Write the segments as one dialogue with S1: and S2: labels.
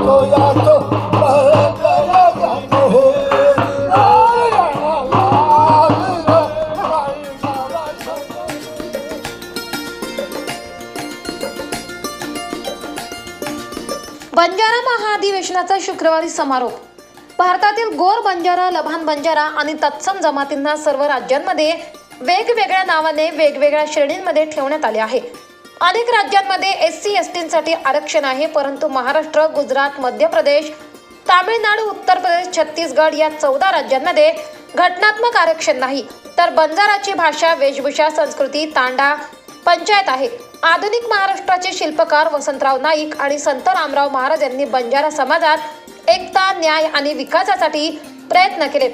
S1: बंजारा महाअधिवेशनाचा शुक्रवारी समारोप। भारतातील गोर बंजारा, लभान बंजारा आणि तत्सम जमातींना सर्व राज्यांमध्ये वेगवेगळ्या नावाने वेगवेगळ्या श्रेणींमध्ये ठेवण्यात आले आहे। अनेक राज्यांमध्ये SC STंसाठी आरक्षण आहे, परंतु महाराष्ट्र, गुजरात, मध्य प्रदेश, तामिळनाडू, उत्तर प्रदेश, छत्तीसगड या 14 राज्यांमध्ये घटनात्मक आरक्षण नाही। तर बंजाराची भाषा, वेशभूषा, संस्कृती, तांडा, पंचायत आहे। आधुनिक महाराष्ट्राचे शिल्पकार वसंतराव नाईक आणि संत रामराव महाराज यांनी बंजारा समाजात एकता, न्याय आणि विकासासाठी प्रयत्न केले।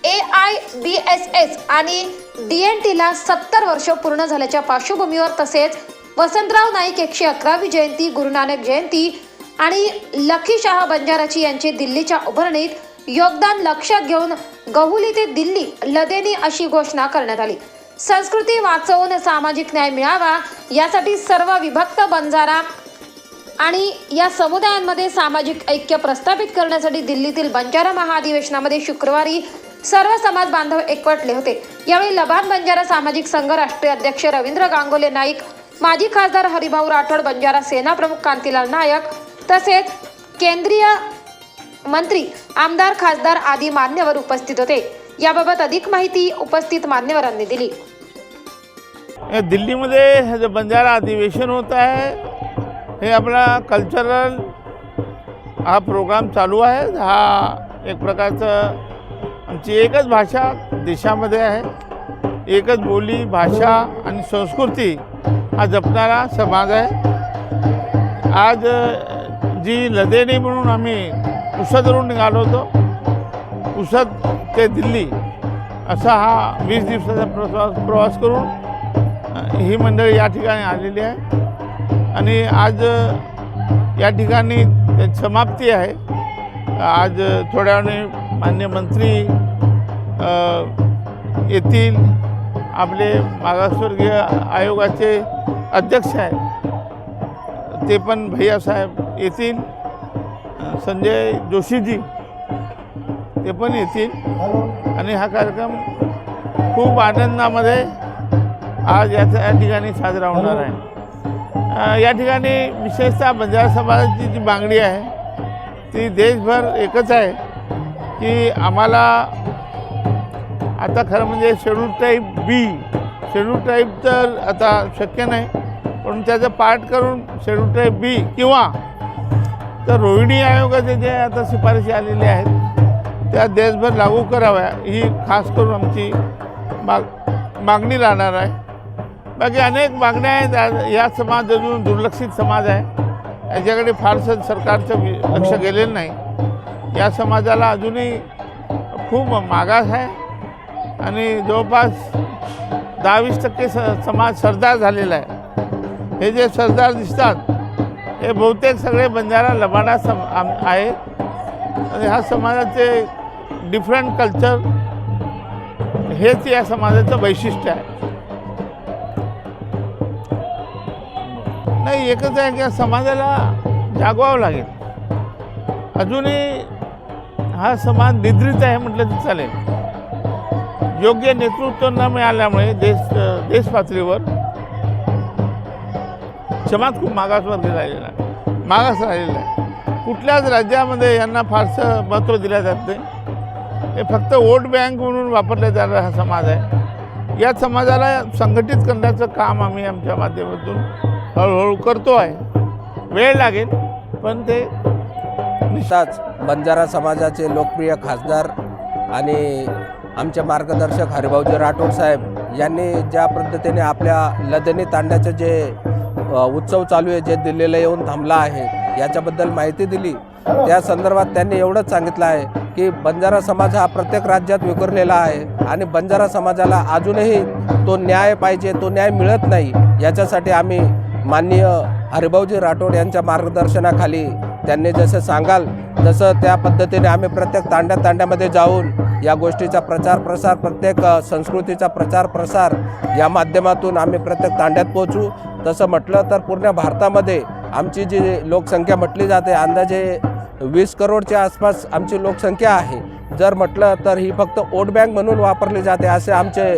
S1: AIBSS आणि DNTला 70 वर्ष पूर्ण झाल्याच्या पार्श्वभूमीवर तसेच वसंतराव नाईक 111वी जयंती, गुरुनानक जयंती आणि लखीशाह बंजाराची यांची दिल्लीच्या उभारणीत योगदान लक्षात घेऊन गहुली ते दिल्ली लदेनी अशी घोषणा करण्यात आली। संस्कृती वाचवून सामाजिक न्याय मिळावा यासाठी सर्व विभक्त बंजारा आणि या समुदायांमध्ये सामाजिक ऐक्य प्रस्थापित करण्यासाठी दिल्लीतील बंजारा महाअधिवेशनामध्ये शुक्रवारी सर्व समाज बांधव एकवटले होते। यावेळी लबान बंजारा सामाजिक संघ राष्ट्रीय अध्यक्ष रवींद्र गांगुले नाईक, माजी खासदार हरिभाऊ राठोड, बंजारा सेना प्रमुख कांतीलाल नायक तसेच केंद्रीय मंत्री, आमदार, खासदार आदी मान्यवर उपस्थित होते। याबाबत अधिक माहिती उपस्थित मान्यवरांनी दिली।
S2: दिल्लीमध्ये जो बंजारा अधिवेशन होता है, हे आपला कल्चरल हा प्रोग्राम चालू आहे। हा एक प्रकारचं आमची एकच भाषा देशामध्ये आहे, एकच बोली, भाषा आणि संस्कृती हा जपणारा समाज आहे। आज जी लदेनी म्हणून आम्ही पुसदवरून निघालो होतो, पुसद ते दिल्ली असा हा 20 दिवसाचा प्रवास करून ही मंडळी या ठिकाणी आलेली आहे आणि आज या ठिकाणी समाप्ती आहे। आज थोड्या वेळाने माननीय मंत्री येतील, आपले मागासवर्गीय आयोगाचे अध्यक्ष आहेत ते पण भैयासाहेब येतील, संजय जोशीजी ते पण येतील आणि हा कार्यक्रम खूप आनंदामध्ये आज या ठिकाणी साजरा होणार आहे। या ठिकाणी विशेषतः बंजारा समाजाची जी मागणी आहे ती देशभर एकच आहे की आम्हाला आता खरं म्हणजे शेड्यूल ट्राईब तर आता शक्य नाही, पण त्याचं पाठ करून शेड्यूल ट्राईब B किंवा तर रोहिणी आयोगाचे जे आता शिफारशी आलेल्या आहेत त्या देशभर लागू कराव्या ही खास करून आमची मागणी राहणार आहे। बाकी अनेक मागण्या आहेत। या समाज अजून दुर्लक्षित समाज आहे, याच्याकडे फारसं सरकारचं लक्ष गेलेलं नाही। या समाजाला अजूनही खूप मागास आहे आणि जवळपास 10-20% समाज सरदार झालेला आहे। हे जे सरदार दिसतात हे बहुतेक सगळे बंजारा लबाडा आहेत आणि ह्या समाजाचे डिफरंट कल्चर हेच या समाजाचं वैशिष्ट्य आहे। नाही, एकच आहे की समाजाला जागवावं लागेल। अजूनही हा समाज निद्रित आहे म्हटलं तर चालेल। योग्य नेतृत्व न मिळाल्यामुळे देश पातळीवर समाज खूप मागास राहिलेला आहे। कुठल्याच राज्यामध्ये यांना फारसं महत्त्व दिलं जात नाही। हे फक्त वोट बँक म्हणून वापरला जाणारा हा समाज आहे। या समाजाला संघटित करण्याचं काम आम्ही आमच्या माध्यमातून हळूहळू करतो आहे। वेळ लागेल पण ते
S3: निश्चितच बंजारा समाजाचे लोकप्रिय खासदार आणि आमचे मार्गदर्शक हरिभाऊजी राठोड साहेब यांनी ज्या पद्धतीने आपल्या लदेनी तांड्याचे जे उत्सव चालू आहे, जे दिल्लीला येऊन थांबला आहे, याच्याबद्दल माहिती दिली। त्या संदर्भात त्यांनी एवढंच सांगितलं आहे की बंजारा समाज हा प्रत्येक राज्यात विखुरलेला आहे आणि बंजारा समाजाला अजूनही तो न्याय पाहिजे, तो न्याय मिळत नाही। याच्यासाठी आम्ही माननीय हरिभाऊजी राठोड यांच्या मार्गदर्शनाखाली त्यांनी जसं सांगाल तसं त्या पद्धतीने आम्ही प्रत्येक तांड्यामध्ये जाऊन या गोष्टीचा प्रचार प्रसार, प्रत्येक संस्कृतीचा प्रचार प्रसार या माध्यमातून आम्ही प्रत्येक तांड्यात पोहोचू। तसं म्हटलं तर पूर्ण भारतामध्ये आमची जी लोकसंख्या म्हटली जाते अंदाजे 20 करोडच्या आसपास आमची लोकसंख्या आहे. जर म्हटलं तर ही फक्त वोट बँक म्हणून वापरली जाते असे आमचे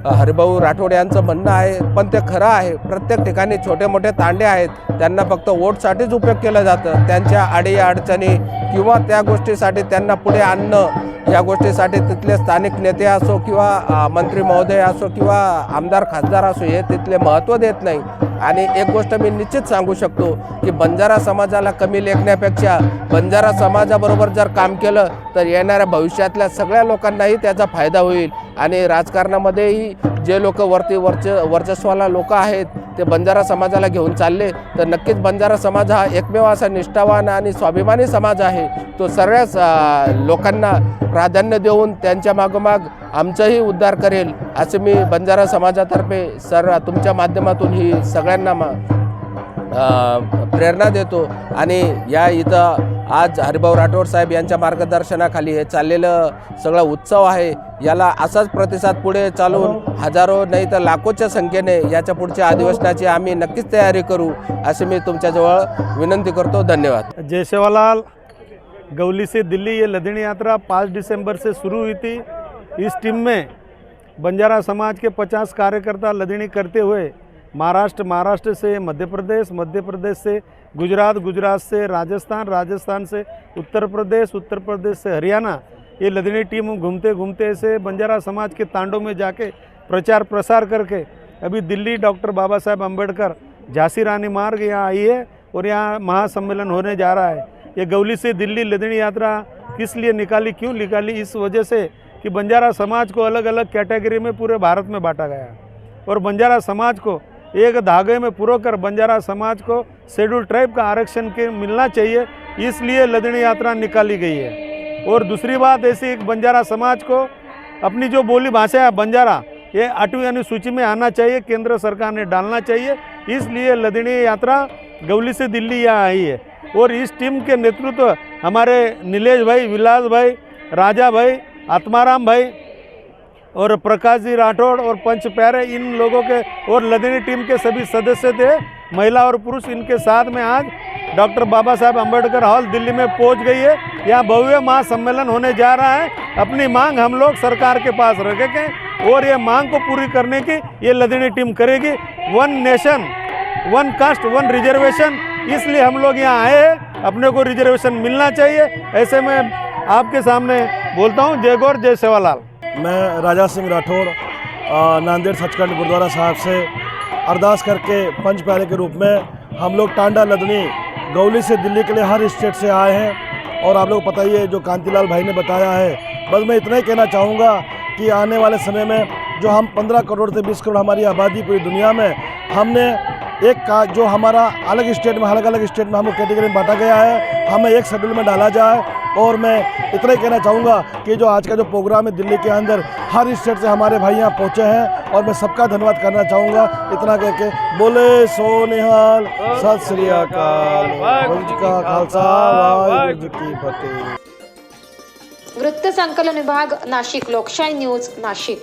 S3: हरिभाऊ राठोड यांचं म्हणणं आहे. पण ते खरं आहे. प्रत्येक ठिकाणी छोटे मोठे तांडे आहेत, त्यांना फक्त वोटसाठीच उपयोग केला जातं. त्यांच्या अडीअडचणी किंवा त्या गोष्टीसाठी त्यांना पुढे आणणं, या गोष्टीसाठी तिथले स्थानिक नेते असो किंवा मंत्री महोदय असो किंवा आमदार खासदार असो हे तिथले महत्त्व देत नाही. आणि एक गोष्ट मी निश्चित सांगू शकतो की बंजारा समाजाला कमी लेखण्यापेक्षा बंजारा समाजाबरोबर जर काम केलं तर येणाऱ्या भविष्यातल्या सगळ्या लोकांनाही त्याचा फायदा होईल. आणि राजकारणामध्येही जे लोक वर्चस्वाला लोक आहेत ते बंजारा समाजाला घेऊन चालले तर नक्कीच बंजारा समाज हा एकमेव असा निष्ठावान आणि स्वाभिमानी समाज आहे. तो सर्वच लोकांना प्राधान्य देऊन त्यांच्या मागोमाग आमचाही उद्धार करेल असे मी बंजारा समाजातर्फे तुमच्या माध्यमातून ही सगळ्यांना प्रेरणा देतो. आणि या इथं आज हरिभाऊ राठोड साहेब यांच्या मार्गदर्शनाखाली हे चाललेलं सगळा उत्सव आहे, याला असाच प्रतिसाद पुढे चालून हजारो नाही तर लाखोच्या संख्येने याच्या पुढच्या अधिवेशनाची आम्ही नक्कीच तयारी करू असे मी तुमच्याजवळ विनंती करतो. धन्यवाद.
S4: जय सेवालाल। गौली से दिल्ली ये लदनी यात्रा 5 दिसंबर से शुरू हुई थी। इस टीम में बंजारा समाज के 50 कार्यकर्ता लदनी करते हुए महाराष्ट्र से मध्य प्रदेश से गुजरात से राजस्थान से उत्तर प्रदेश से हरियाणा, ये लदनी टीम घूमते घूमते ऐसे बंजारा समाज के तांडों में जाके प्रचार प्रसार करके अभी दिल्ली डॉक्टर बाबा साहेब अम्बेडकर झांसी रानी मार्ग यहाँ आई है और यहाँ महासम्मेलन होने जा रहा है। ये गौली से दिल्ली लदनी यात्रा किस लिए निकाली, क्यों निकाली? इस वजह से कि बंजारा समाज को अलग अलग कैटेगरी में पूरे भारत में बांटा गया है और बंजारा समाज को एक धागे में पुरो कर बंजारा समाज को शेड्यूल ट्राइब का आरक्षण के मिलना चाहिए, इसलिए लदनी यात्रा निकाली गई है। और दूसरी बात ऐसी, बंजारा समाज को अपनी जो बोली भाषा है बंजारा, ये 8वीं अनुसूची में आना चाहिए, केंद्र सरकार ने डालना चाहिए, इसलिए लदनी यात्रा गौली से दिल्ली यहाँ आई है। और इस टीम के नेतृत्व हमारे नीलेश भाई, विलास भाई, राजा भाई, आत्माराम भाई और प्रकाश जी राठौड़ और पंच प्यारे, इन लोगों के और लदनी टीम के सभी सदस्य थे, महिला और पुरुष, इनके साथ में आज डॉक्टर बाबा साहेब अम्बेडकर हॉल दिल्ली में पहुंच गई है। यहाँ भव्य महासम्मेलन होने जा रहा है। अपनी मांग हम लोग सरकार के पास रखेंगे और ये मांग को पूरी करने की ये लदनी टीम करेगी। 1 नेशन 1 कास्ट 1 रिजर्वेशन, इसलिए हम लोग यहाँ आए हैं, अपने को रिजर्वेशन मिलना चाहिए। ऐसे में आपके सामने बोलता हूँ, जय गौर जय सेवालाल।
S5: मैं राजा सिंह राठौड़ नांदेड़ सचखंड गुरुद्वारा साहब से अरदास करके पंच प्यारे के रूप में हम लोग टांडा लदनी गौली से दिल्ली के लिए हर स्टेट से आए हैं। और आप लोग पता ही है जो कांतिलाल भाई ने बताया है। बस मैं इतना ही कहना चाहूँगा कि आने वाले समय में जो हम 15 करोड़ से 20 करोड़ हमारी आबादी पूरी दुनिया में, हमने एक का जो हमारा अलग स्टेट में अलग अलग स्टेट में हम लोग कैटेगरी में बांटा गया है, हमें एक शेड्यूल में डाला जाए। और मैं इतना ही कहना चाहूँगा कि जो आज का जो प्रोग्राम है दिल्ली के अंदर हर स्टेट से हमारे भाई यहाँ पहुँचे हैं और मैं सबका धन्यवाद करना चाहूँगा। इतना कह के बोले सो निहाल, सत श्री अकाल, वाहिगुरू जी का खालसा, वाहिगुरू जी की फतेह।
S1: वृत्त संकलन विभाग, नाशिक लोकशाही न्यूज, नाशिक।